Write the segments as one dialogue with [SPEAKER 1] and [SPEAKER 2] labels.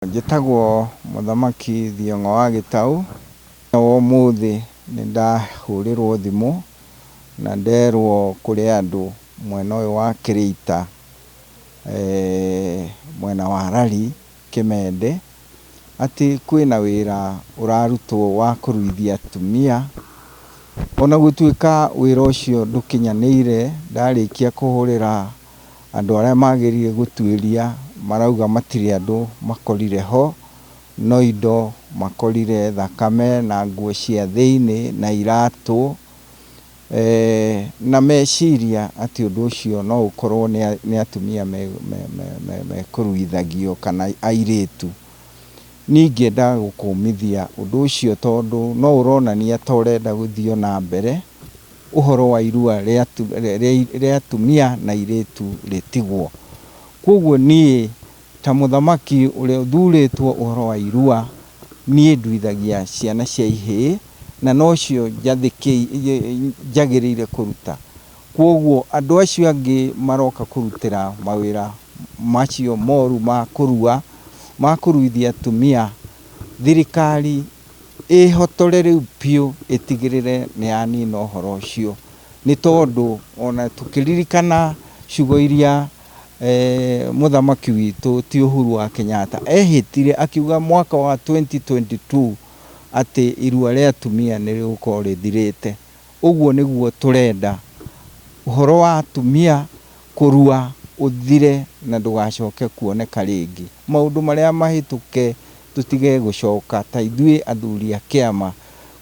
[SPEAKER 1] Njĩtagwo Mũthamaki Thiong'o wa Gĩtaũ. Ũmũthĩ nĩ ndahũrĩrwo thimũ na nderwo kũrĩ andũ mwena ũyũ wa Kĩrĩita, mwena wa Rari, Kĩmende, atĩ kwĩna wĩra ũrarutwo wa kũruithia atumia. Ona gũtuĩka wĩra ũcio ndũkinyanĩire, ndarĩkia kũhũrĩra andũ arĩa magĩrĩire gũtuĩria, marauga matirĩ andũ makorire ho, no indo makorire thakame na nguo cia thĩinĩ na iratũ, na meciria atĩ ũndũ ũcio no ũkorwo nĩ atumia mekũruithagio kana airĩtu. Niĩ ingĩenda gũkũmithia ũndũ ũcio tondũ no ũronania ta ũrenda gũthiĩ na mbere ũhoro wa irua rĩa atumia na airĩtu rĩtigwo. Koguo niĩ ta mũthamaki ũrĩa ũthurĩtwo ũhoro wa irua, niĩ nduithagia ciana cia ihĩĩ na nocio njagĩrĩire kũruta. Koguo andũ acio angĩ maroka kũrutĩra mawĩra macio moru ma kũrua, ma kũruithia atumia, thirikari ĩhotore rĩu biũ ĩtigĩrĩre nĩ yanina ũhoro ũcio. Nĩ tondũ ona tũkĩririkana ciugo iria mũthamaki witũ ti Uhuru wa Kenyatta ehĩtire akiuga mwaka wa 2022 atĩ irua rĩa atumia nĩ rĩgũkorwo rĩthirĩte. Ũguo nĩguo tũrenda ũhoro wa atumia kũrua ũthire na ndũgacoke kuoneka rĩngĩ. Maũndũ marĩa mahĩtũke tũtige gũcoka ta ithuĩ athuri a kĩama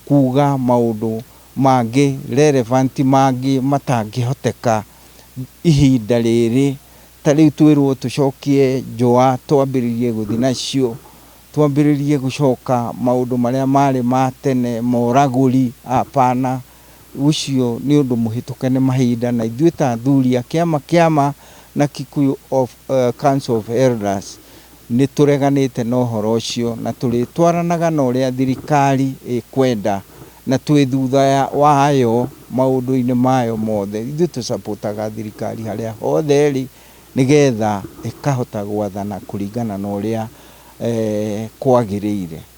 [SPEAKER 1] kuga maũndũ mangĩ relevant mangĩ matangĩhoteka ihinda rĩrĩ. Ta rĩu twĩrwo tũcokie njũa, twambĩrĩrie gũthiĩ nacio, twambĩrĩrie gũcoka maũndũ marĩa marĩ ma tene, moragũri, hapana. Ũcio nĩ ũndũ mũhĩtũke nĩ mahinda, na ithuĩ ta athuri a kĩama na Kikuyu Council of Elders nĩ tũreganĩte na ũhoro ũcio, na tũrĩtwaranaga na ũrĩa thirikari ĩkwenda, na twĩ thutha wayo maũndũ-inĩ mayo mothe. Ithuĩ tũcapotaga thirikari harĩa hothe ĩrĩ, nĩgetha ĩkahota gwathana kũringana na ũrĩa kwagĩrĩire.